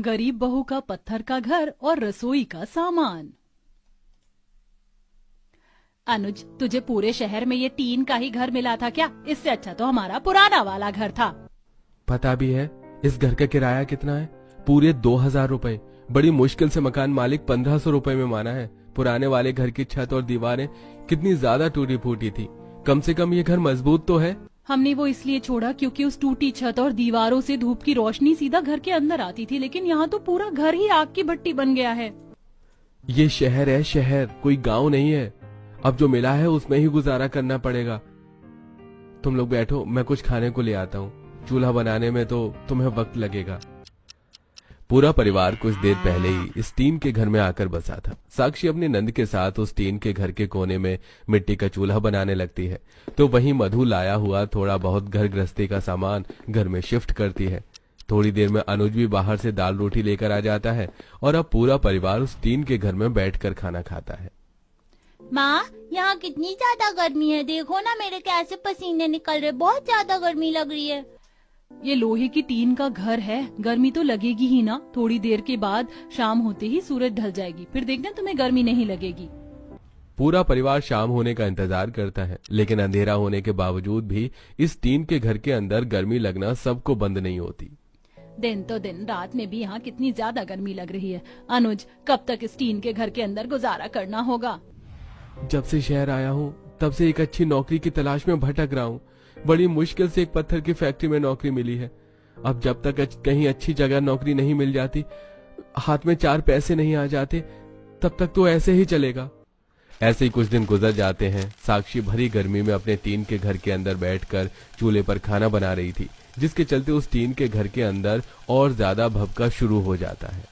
गरीब बहू का पत्थर का घर और रसोई का सामान। अनुज, तुझे पूरे शहर में ये टीन का ही घर मिला था क्या? इससे अच्छा तो हमारा पुराना वाला घर था। पता भी है इस घर का किराया कितना है? पूरे 2000 रुपए। बड़ी मुश्किल से मकान मालिक 1500 रुपए में माना है। पुराने वाले घर की छत और दीवारें कितनी ज्यादा टूटी फूटी थी। कम से कम ये घर मजबूत तो है। हमने वो इसलिए छोड़ा क्योंकि उस टूटी छत और दीवारों से धूप की रोशनी सीधा घर के अंदर आती थी, लेकिन यहाँ तो पूरा घर ही आग की भट्टी बन गया है। ये शहर है, शहर, कोई गांव नहीं है। अब जो मिला है उसमें ही गुजारा करना पड़ेगा। तुम लोग बैठो, मैं कुछ खाने को ले आता हूँ। चूल्हा बनाने में तो तुम्हें वक्त लगेगा। पूरा परिवार कुछ देर पहले ही इस टीन के घर में आकर बसा था। साक्षी अपने नंद के साथ उस टीन के घर के कोने में मिट्टी का चूल्हा बनाने लगती है, तो वहीं मधु लाया हुआ थोड़ा बहुत घर गृहस्थी का सामान घर में शिफ्ट करती है। थोड़ी देर में अनुज भी बाहर से दाल रोटी लेकर आ जाता है और अब पूरा परिवार उस टीन के घर में बैठकर खाना खाता है। माँ, यहाँ कितनी ज्यादा गर्मी है, देखो ना मेरे कैसे पसीने निकल रहे, बहुत ज्यादा गर्मी लग रही है। ये लोहे की टीन का घर है, गर्मी तो लगेगी ही ना। थोड़ी देर के बाद शाम होते ही सूरज ढल जाएगी, फिर देखना तुम्हें गर्मी नहीं लगेगी। पूरा परिवार शाम होने का इंतजार करता है, लेकिन अंधेरा होने के बावजूद भी इस टीन के घर के अंदर गर्मी लगना सबको बंद नहीं होती। दिन तो दिन, रात में भी यहाँ कितनी ज्यादा गर्मी लग रही है। अनुज, कब तक इस टीन के घर के अंदर गुजारा करना होगा? जब से शहर आया हूँ तब से एक अच्छी नौकरी की तलाश में भटक रहा हूँ। बड़ी मुश्किल से एक पत्थर की फैक्ट्री में नौकरी मिली है। अब जब तक कहीं अच्छी जगह नौकरी नहीं मिल जाती, हाथ में 4 पैसे नहीं आ जाते, तब तक तो ऐसे ही चलेगा। ऐसे ही कुछ दिन गुजर जाते हैं। साक्षी भरी गर्मी में अपने टीन के घर के अंदर बैठकर चूल्हे पर खाना बना रही थी, जिसके चलते उस टीन के घर के अंदर और ज्यादा भभका शुरू हो जाता है।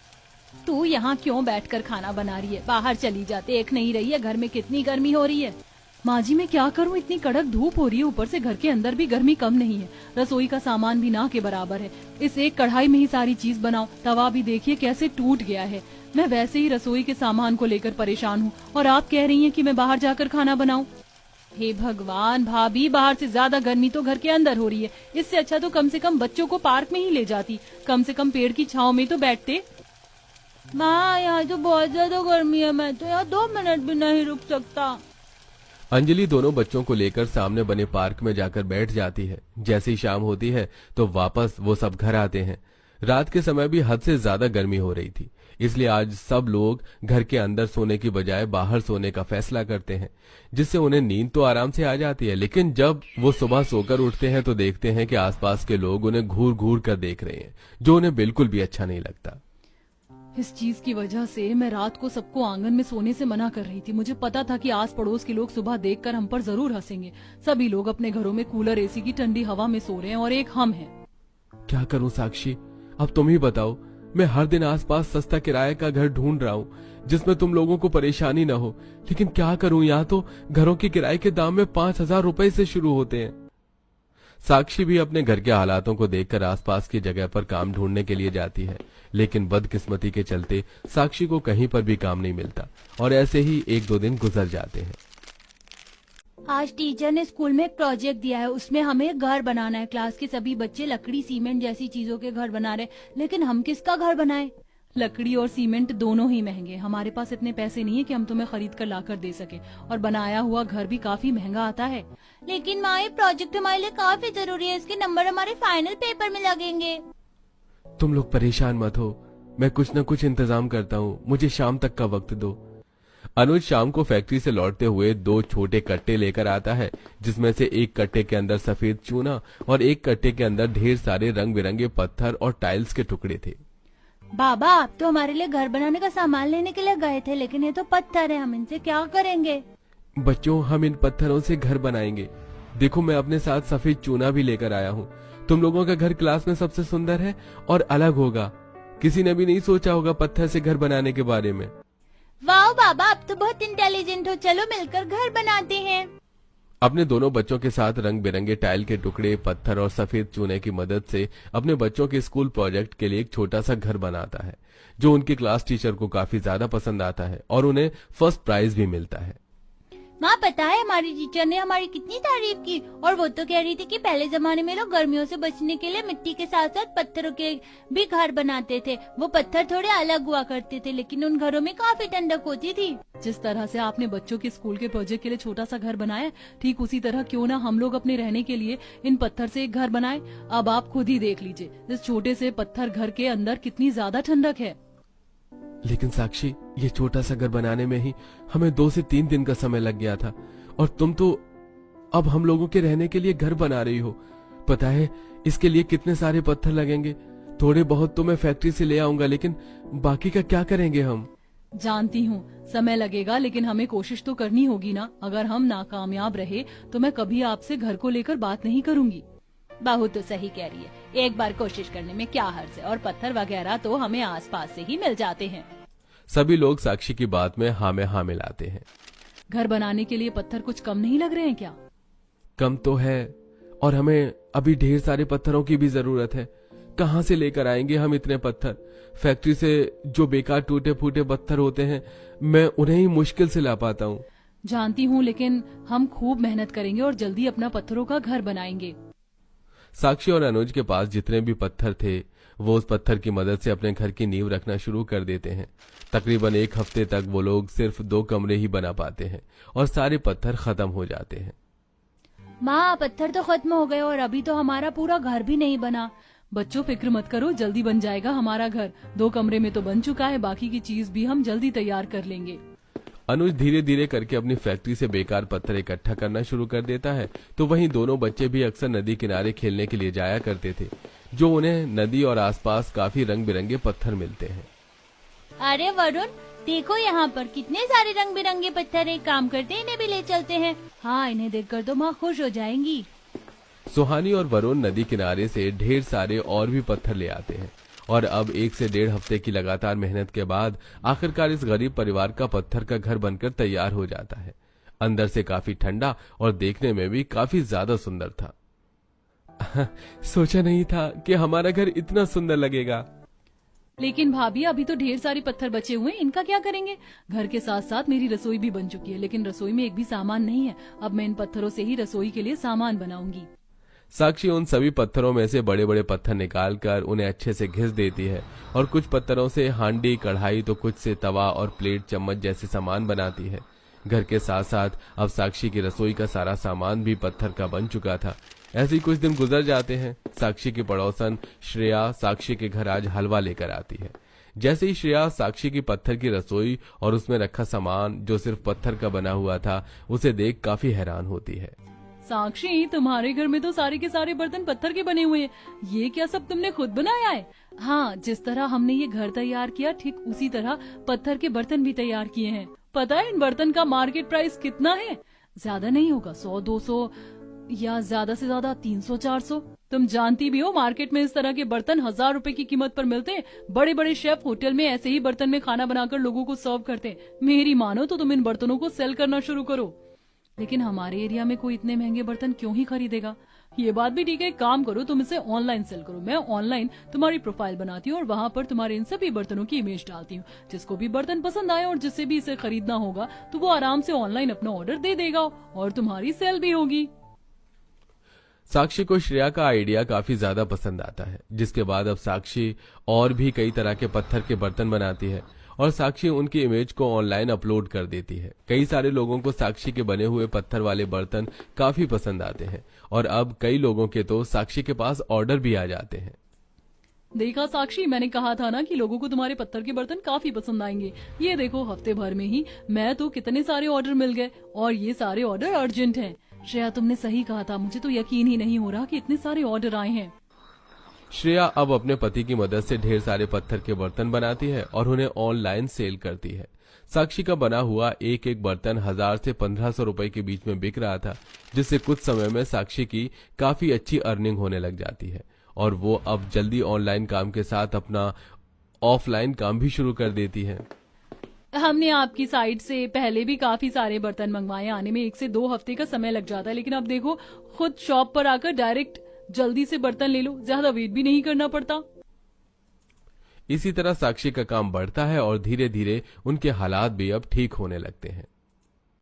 तू यहाँ क्यों बैठकर खाना बना रही है? बाहर चली जा, देख नहीं रही है घर में कितनी गर्मी हो रही है? माँ जी, मैं क्या करूँ, इतनी कड़क धूप हो रही है, ऊपर से घर के अंदर भी गर्मी कम नहीं है। रसोई का सामान भी ना के बराबर है। इस एक कढ़ाई में ही सारी चीज बनाओ। तवा भी देखिए कैसे टूट गया है। मैं वैसे ही रसोई के सामान को लेकर परेशान हूँ और आप कह रही हैं कि मैं बाहर जाकर खाना बनाऊं। हे भगवान भाभी, बाहर से ज्यादा गर्मी तो घर के अंदर हो रही है। इससे अच्छा तो कम से कम बच्चों को पार्क में ही ले जाती, कम से कम पेड़ की छांव में तो बैठते। माँ, यहाँ तो बहुत ज्यादा गर्मी है, मैं तो यहाँ 2 मिनट भी नहीं रुक सकता। अंजलि दोनों बच्चों को लेकर सामने बने पार्क में जाकर बैठ जाती है। जैसे ही शाम होती है तो वापस वो सब घर आते हैं। रात के समय भी हद से ज्यादा गर्मी हो रही थी, इसलिए आज सब लोग घर के अंदर सोने की बजाय बाहर सोने का फैसला करते हैं, जिससे उन्हें नींद तो आराम से आ जाती है। लेकिन जब वो सुबह सोकर उठते हैं तो देखते हैं कि आसपास के लोग उन्हें घूर घूर कर देख रहे हैं, जो उन्हें बिल्कुल भी अच्छा नहीं लगता। इस चीज की वजह से मैं रात को सबको आंगन में सोने से मना कर रही थी। मुझे पता था कि आस पड़ोस के लोग सुबह देखकर हम पर जरूर हंसेंगे। सभी लोग अपने घरों में कूलर एसी की ठंडी हवा में सो रहे हैं और एक हम हैं। क्या करूं साक्षी, अब तुम ही बताओ। मैं हर दिन आसपास सस्ता किराए का घर ढूंढ रहा हूँ जिसमें तुम लोगों को परेशानी न हो, लेकिन क्या करूं, यहाँ तो घरों के किराए के दाम में 5000 रुपए से शुरू होते हैं। साक्षी भी अपने घर के हालातों को देखकर आसपास की जगह पर काम ढूंढने के लिए जाती है, लेकिन बदकिस्मती के चलते साक्षी को कहीं पर भी काम नहीं मिलता और ऐसे ही 1-2 दिन गुजर जाते हैं। आज टीचर ने स्कूल में एक प्रोजेक्ट दिया है, उसमें हमें घर बनाना है। क्लास के सभी बच्चे लकड़ी, सीमेंट जैसी चीजों के घर बना रहे, लेकिन हम किसका घर बनाएं? लकड़ी और सीमेंट दोनों ही महंगे। हमारे पास इतने पैसे नहीं है कि हम तुम्हें खरीद कर लाकर दे सके, और बनाया हुआ घर भी काफी महंगा आता है। लेकिन माँ, ये प्रोजेक्ट हमारे लिए काफी जरूरी है, इसके नंबर हमारे फाइनल पेपर में लगेंगे। तुम लोग परेशान मत हो, मैं कुछ न कुछ इंतजाम करता हूँ, मुझे शाम तक का वक्त दो। अनुज शाम को फैक्ट्री से लौटते हुए 2 छोटे कट्टे लेकर आता है, जिसमें से एक कट्टे के अंदर सफेद चूना और एक कट्टे के अंदर ढेर सारे रंग बिरंगे पत्थर और टाइल्स के टुकड़े थे। बाबा, आप तो हमारे लिए घर बनाने का सामान लेने के लिए गए थे, लेकिन ये तो पत्थर है, हम इनसे क्या करेंगे? बच्चों, हम इन पत्थरों से घर बनाएंगे। देखो, मैं अपने साथ सफेद चूना भी लेकर आया हूँ। तुम लोगों का घर क्लास में सबसे सुंदर है और अलग होगा। किसी ने भी नहीं सोचा होगा पत्थर से घर बनाने के बारे में। वाह बाबा, आप तो बहुत इंटेलिजेंट हो, चलो मिलकर घर बनाते हैं। अपने दोनों बच्चों के साथ रंग बिरंगे टाइल के टुकड़े, पत्थर और सफेद चूने की मदद से अपने बच्चों के स्कूल प्रोजेक्ट के लिए एक छोटा सा घर बनाता है, जो उनके क्लास टीचर को काफी ज्यादा पसंद आता है और उन्हें फर्स्ट प्राइज भी मिलता है। माँ पता है हमारी टीचर ने हमारी कितनी तारीफ की, और वो तो कह रही थी कि पहले जमाने में लोग गर्मियों से बचने के लिए मिट्टी के साथ साथ पत्थरों के भी घर बनाते थे। वो पत्थर थोड़े अलग हुआ करते थे, लेकिन उन घरों में काफी ठंडक होती थी। जिस तरह से आपने बच्चों के स्कूल के प्रोजेक्ट के लिए छोटा सा घर बनाया, ठीक उसी तरह क्यों ना हम लोग अपने रहने के लिए इन पत्थर से एक घर बनाए। अब आप खुद ही देख लीजिए, इस छोटे से पत्थर घर के अंदर कितनी ज्यादा ठंडक है। लेकिन साक्षी, ये छोटा सा घर बनाने में ही हमें 2 से 3 दिन का समय लग गया था, और तुम तो अब हम लोगों के रहने के लिए घर बना रही हो। पता है इसके लिए कितने सारे पत्थर लगेंगे। थोड़े बहुत तो मैं फैक्ट्री से ले आऊंगा, लेकिन बाकी का क्या करेंगे हम? जानती हूँ समय लगेगा, लेकिन हमें कोशिश तो करनी होगी ना। अगर हम नाकामयाब रहे तो मैं कभी आपसे घर को लेकर बात नहीं करूंगी। बहू तो सही कह रही है, एक बार कोशिश करने में क्या हर्ज है, और पत्थर वगैरह तो हमें आसपास से ही मिल जाते हैं। सभी लोग साक्षी की बात में हाँ मिलाते हैं। घर बनाने के लिए पत्थर कुछ कम नहीं लग रहे हैं क्या? कम तो है, और हमें अभी ढेर सारे पत्थरों की भी जरूरत है। कहाँ से लेकर आएंगे हम इतने पत्थर? फैक्ट्री से जो बेकार टूटे फूटे पत्थर होते हैं, मैं उन्हें ही मुश्किल से ला पाता हूँ। जानती हूँ, लेकिन हम खूब मेहनत करेंगे और जल्दी अपना पत्थरों का घर बनाएंगे। साक्षी और अनुज के पास जितने भी पत्थर थे, वो उस पत्थर की मदद से अपने घर की नींव रखना शुरू कर देते हैं। तकरीबन 1 हफ्ते तक वो लोग सिर्फ 2 कमरे ही बना पाते हैं और सारे पत्थर खत्म हो जाते हैं। माँ पत्थर तो खत्म हो गए और अभी तो हमारा पूरा घर भी नहीं बना। बच्चों फिक्र मत करो, जल्दी बन जाएगा हमारा घर। 2 कमरे में तो बन चुका है, बाकी की चीज भी हम जल्दी तैयार कर लेंगे। अनुज धीरे धीरे करके अपनी फैक्ट्री से बेकार पत्थर इकट्ठा करना शुरू कर देता है, तो वहीं दोनों बच्चे भी अक्सर नदी किनारे खेलने के लिए जाया करते थे, जो उन्हें नदी और आसपास काफी रंग बिरंगे पत्थर मिलते हैं। अरे वरुण, देखो यहाँ पर कितने सारे रंग बिरंगे पत्थर है, काम करते इन्हें भी ले चलते हैं। हाँ, इन्हें देखकर तो माँ खुश हो जाएंगी। सुहानी और वरुण नदी किनारे से ढेर सारे और भी पत्थर ले आते हैं, और अब 1 से 1.5 हफ्ते की लगातार मेहनत के बाद आखिरकार इस गरीब परिवार का पत्थर का घर बनकर तैयार हो जाता है। अंदर से काफी ठंडा और देखने में भी काफी ज्यादा सुंदर था। सोचा नहीं था कि हमारा घर इतना सुंदर लगेगा। लेकिन भाभी, अभी तो ढेर सारे पत्थर बचे हुए हैं, इनका क्या करेंगे? घर के साथ साथ मेरी रसोई भी बन चुकी है, लेकिन रसोई में एक भी सामान नहीं है। अब मैं इन पत्थरों से ही रसोई के लिए सामान बनाऊंगी। साक्षी उन सभी पत्थरों में से बड़े बड़े पत्थर निकालकर उन्हें अच्छे से घिस देती है, और कुछ पत्थरों से हांडी, कढ़ाई, तो कुछ से तवा और प्लेट, चम्मच जैसे सामान बनाती है। घर के साथ साथ अब साक्षी की रसोई का सारा सामान भी पत्थर का बन चुका था। ऐसे ही कुछ दिन गुजर जाते हैं। साक्षी की पड़ोसन श्रेया साक्षी के घर आज हलवा लेकर आती है। जैसे ही श्रेया साक्षी की पत्थर की रसोई और उसमें रखा सामान, जो सिर्फ पत्थर का बना हुआ था, उसे देख काफी हैरान होती है। साक्षी, तुम्हारे घर में तो सारे के सारे बर्तन पत्थर के बने हुए हैं। ये क्या सब तुमने खुद बनाया है? हाँ, जिस तरह हमने ये घर तैयार किया, ठीक उसी तरह पत्थर के बर्तन भी तैयार किए हैं। पता है इन बर्तन का मार्केट प्राइस कितना है? ज्यादा नहीं होगा, 100-200 या ज्यादा से ज्यादा 300-400। तुम जानती भी हो, मार्केट में इस तरह के बर्तन 1000 रुपए की कीमत पर मिलते हैं। बड़े बड़े शेफ होटल में ऐसे ही बर्तन में खाना बनाकर लोगों को सर्व करते हैं। मेरी मानो तो तुम इन बर्तनों को सेल करना शुरू करो। लेकिन हमारे एरिया में कोई इतने महंगे बर्तन क्यों ही खरीदेगा? ये बात भी ठीक है, एक काम करो, तुम इसे ऑनलाइन सेल करो। मैं ऑनलाइन तुम्हारी प्रोफाइल बनाती हूँ और वहाँ पर तुम्हारे इन सभी बर्तनों की इमेज डालती हूँ। जिसको भी बर्तन पसंद आए और जिससे भी इसे खरीदना होगा, तो वो आराम से ऑनलाइन अपना ऑर्डर दे देगा और तुम्हारी सेल भी होगी। साक्षी को श्रेया का आइडिया काफी ज्यादा पसंद आता है, जिसके बाद अब साक्षी और भी कई तरह के पत्थर के बर्तन बनाती है, और साक्षी उनकी इमेज को ऑनलाइन अपलोड कर देती है। कई सारे लोगों को साक्षी के बने हुए पत्थर वाले बर्तन काफी पसंद आते हैं, और अब कई लोगों के तो साक्षी के पास ऑर्डर भी आ जाते हैं। देखा साक्षी, मैंने कहा था ना कि लोगों को तुम्हारे पत्थर के बर्तन काफी पसंद आएंगे। ये देखो, हफ्ते भर में ही मैं तो कितने सारे ऑर्डर मिल गए, और ये सारे ऑर्डर अर्जेंट हैं। श्रेया, तुमने सही कहा था, मुझे तो यकीन ही नहीं हो रहा कि इतने सारे ऑर्डर आए हैं। श्रेया अब अपने पति की मदद से ढेर सारे पत्थर के बर्तन बनाती है और उन्हें ऑनलाइन सेल करती है। साक्षी का बना हुआ एक एक बर्तन 1000 से 1500 रुपए के बीच में बिक रहा था, जिससे कुछ समय में साक्षी की काफी अच्छी अर्निंग होने लग जाती है, और वो अब जल्दी ऑनलाइन काम के साथ अपना ऑफलाइन काम भी शुरू कर देती है। हमने आपकी साइट से पहले भी काफी सारे बर्तन मंगवाए, आने में 1 से 2 हफ्ते का समय लग जाता है, लेकिन अब देखो, खुद शॉप पर आकर डायरेक्ट जल्दी से बर्तन ले लो, ज्यादा वेट भी नहीं करना पड़ता। इसी तरह साक्षी का काम बढ़ता है और धीरे धीरे उनके हालात भी अब ठीक होने लगते हैं।